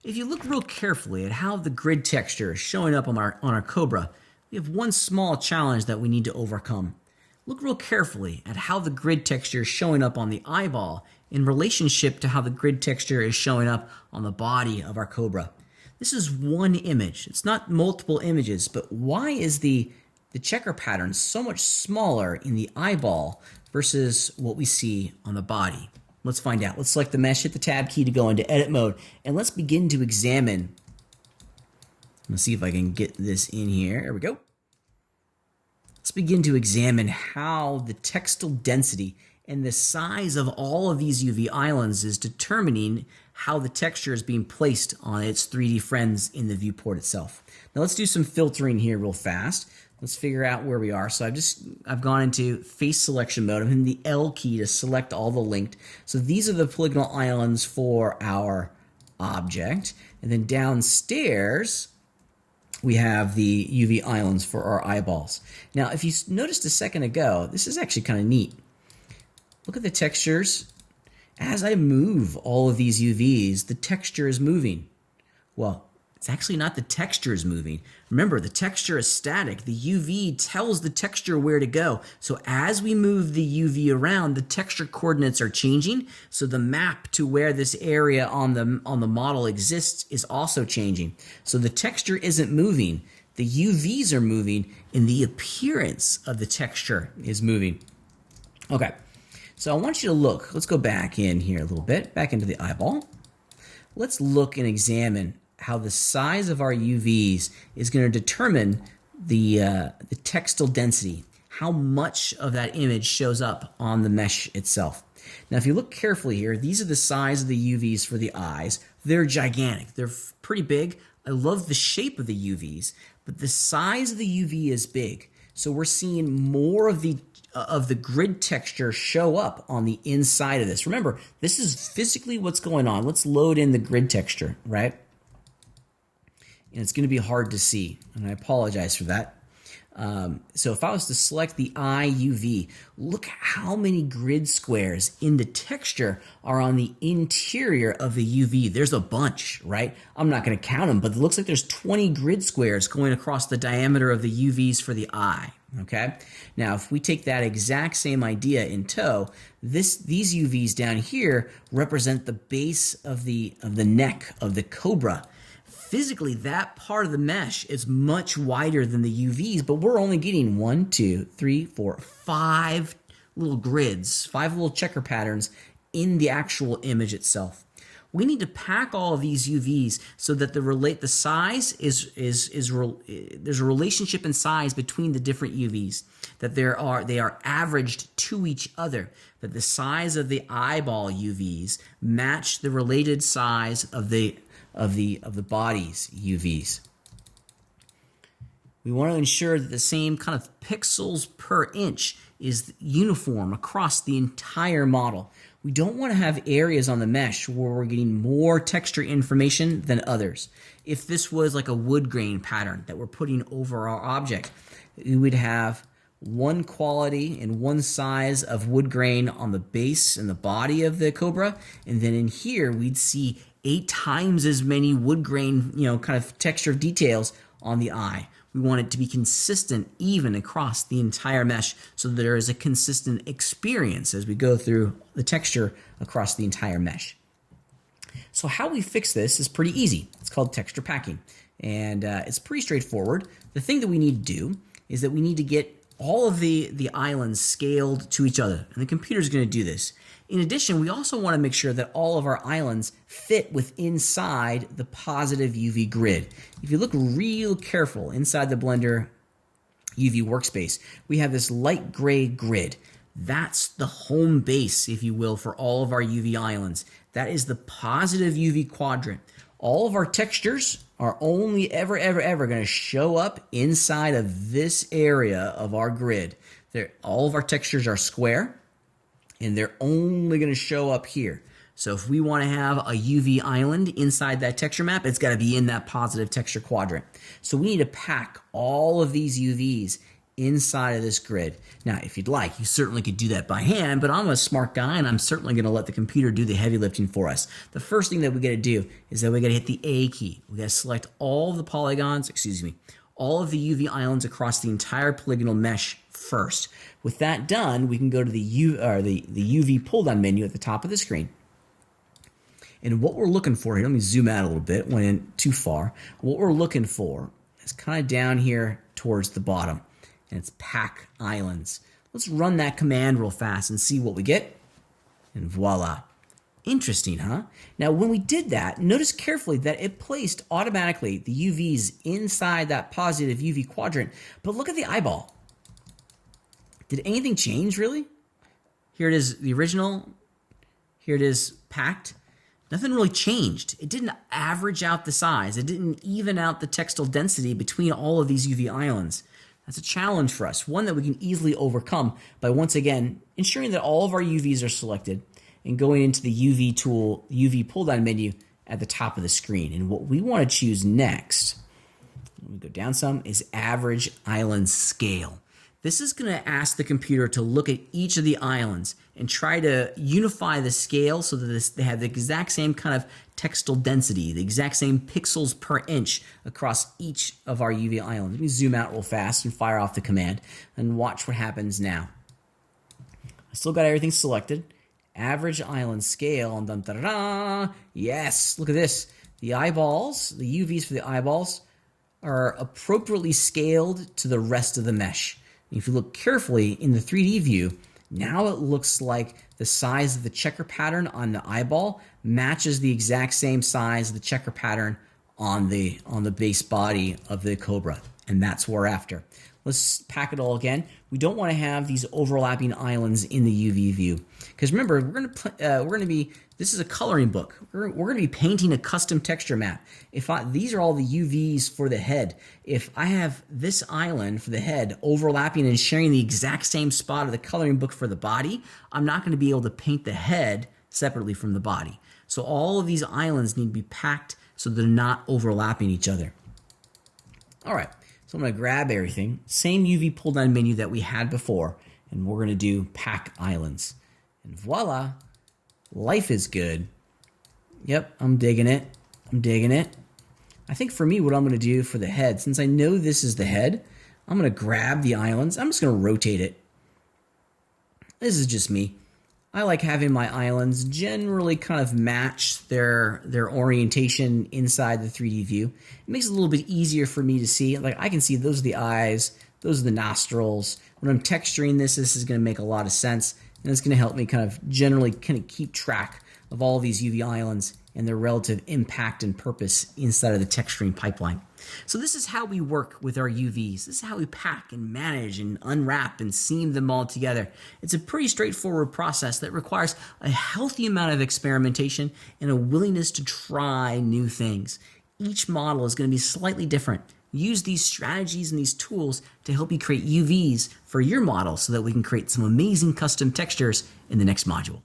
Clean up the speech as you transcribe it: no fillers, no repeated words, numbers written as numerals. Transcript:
If you look real carefully at how the grid texture is showing up on our Cobra, we have one small challenge that we need to overcome. Look real carefully at how the grid texture is showing up on the eyeball in relationship to how the grid texture is showing up on the body of our Cobra. This is one image. It's not multiple images, but why is the checker pattern so much smaller in the eyeball versus what we see on the body? Let's find out. Let's select the mesh, hit the tab key to go into edit mode, and let's begin to examine. Let's see if I can get this in here. There we go. Let's begin to examine how the textile density and the size of all of these UV islands is determining how the texture is being placed on its 3D friends in the viewport itself. Now let's do some filtering here real fast. Let's figure out where we are. So I've gone into face selection mode. I'm hitting the L key to select all the linked. So these are the polygonal islands for our object. And then downstairs, we have the UV islands for our eyeballs. Now, if you noticed a second ago, this is actually kind of neat. Look at the textures. As I move all of these UVs, the texture is moving. Well, it's actually not the texture is moving. Remember, the texture is static. The UV tells the texture where to go. So as we move the UV around, the texture coordinates are changing. So the map to where this area on the model exists is also changing. So the texture isn't moving. The UVs are moving, and the appearance of the texture is moving. Okay, so I want you to look. Let's go back in here a little bit, back into the eyeball. Let's look and examine how the size of our UVs is going to determine the textile density, how much of that image shows up on the mesh itself. Now, if you look carefully here, these are the size of the UVs for the eyes. They're gigantic. They're pretty big. I love the shape of the UVs, but the size of the UV is big. So we're seeing more of the grid texture show up on the inside of this. Remember, this is physically what's going on. Let's load in the grid texture, right? And it's going to be hard to see, and I apologize for that. So if I was to select the eye UV, look how many grid squares in the texture are on the interior of the UV. There's a bunch, right? I'm not going to count them, but it looks like there's 20 grid squares going across the diameter of the UVs for the eye. Okay. Now, if we take that exact same idea in tow, these UVs down here represent the base of the neck of the Cobra. Physically, that part of the mesh is much wider than the UVs, but we're only getting 1, 2, 3, 4, 5 little grids, 5 little checker patterns in the actual image itself. We need to pack all of these UVs so that the size there's a relationship in size between the different UVs, that they are averaged to each other, that the size of the eyeball UVs match the related size of the body's UVs. We want to ensure that the same kind of pixels per inch is uniform across the entire model. We don't want to have areas on the mesh where we're getting more texture information than others. If this was like a wood grain pattern that we're putting over our object, we would have one quality and one size of wood grain on the base and the body of the Cobra, and then in here we'd see 8 times as many wood grain, kind of texture details on the eye. We want it to be consistent even across the entire mesh so that there is a consistent experience as we go through the texture across the entire mesh. So how we fix this is pretty easy. It's called texture packing, and it's pretty straightforward. The thing that we need to do is that we need to get all of the islands scaled to each other, and the computer is going to do this. In addition, we also want to make sure that all of our islands fit inside the positive UV grid. If you look real careful inside the Blender UV workspace, we have this light gray grid. That's the home base, if you will, for all of our UV islands. That is the positive UV quadrant. All of our textures are only ever going to show up inside of this area of our grid. All of our textures are square, and they're only going to show up here. So if we want to have a UV island inside that texture map, it's got to be in that positive texture quadrant. So we need to pack all of these UVs inside of this grid. Now, if you'd like, you certainly could do that by hand, but I'm a smart guy and I'm certainly gonna let the computer do the heavy lifting for us. The first thing that we gotta do is that we gotta hit the A key. We gotta select all of the polygons, all of the UV islands across the entire polygonal mesh first. With that done, we can go to the UV pull down menu at the top of the screen. And what we're looking for here, let me zoom out a little bit, went in too far. What we're looking for is kind of down here towards the bottom, and it's pack islands. Let's run that command real fast and see what we get. And voila. Interesting, huh? Now, when we did that, notice carefully that it placed automatically the UVs inside that positive UV quadrant, but look at the eyeball. Did anything change, really? Here it is, the original. Here it is, packed. Nothing really changed. It didn't average out the size. It didn't even out the textile density between all of these UV islands. That's a challenge for us, one that we can easily overcome by, once again, ensuring that all of our UVs are selected and going into the UV tool, UV pull down menu at the top of the screen. And what we want to choose next, let me go down some, is average island scale. This is going to ask the computer to look at each of the islands and try to unify the scale so that they have the exact same kind of textile density, the exact same pixels per inch across each of our UV islands. Let me zoom out real fast and fire off the command and watch what happens now. I still got everything selected. Average island scale, and dun, da, da, da. Yes, look at this. The eyeballs, the UVs for the eyeballs are appropriately scaled to the rest of the mesh. And if you look carefully in the 3D view, now it looks like the size of the checker pattern on the eyeball matches the exact same size of the checker pattern on the base body of the Cobra. And that's what we're after. Let's pack it all again. We don't want to have these overlapping islands in the UV view. Because remember, this is a coloring book. We're going to be painting a custom texture map. These are all the UVs for the head. If I have this island for the head overlapping and sharing the exact same spot of the coloring book for the body, I'm not going to be able to paint the head separately from the body. So all of these islands need to be packed so they're not overlapping each other. All right. So I'm going to grab everything, same UV pull down menu that we had before, and we're going to do pack islands. And voila, life is good. Yep, I'm digging it. I'm digging it. I think for me, what I'm going to do for the head, since I know this is the head, I'm going to grab the islands. I'm just going to rotate it. This is just me. I like having my islands generally kind of match their orientation inside the 3D view. It makes it a little bit easier for me to see. Like I can see those are the eyes, those are the nostrils. When I'm texturing this is going to make a lot of sense. And it's going to help me kind of generally keep track of all these UV islands and their relative impact and purpose inside of the texturing pipeline. So this is how we work with our UVs. This is how we pack and manage and unwrap and seam them all together. It's a pretty straightforward process that requires a healthy amount of experimentation and a willingness to try new things. Each model is going to be slightly different. Use these strategies and these tools to help you create UVs for your model so that we can create some amazing custom textures in the next module.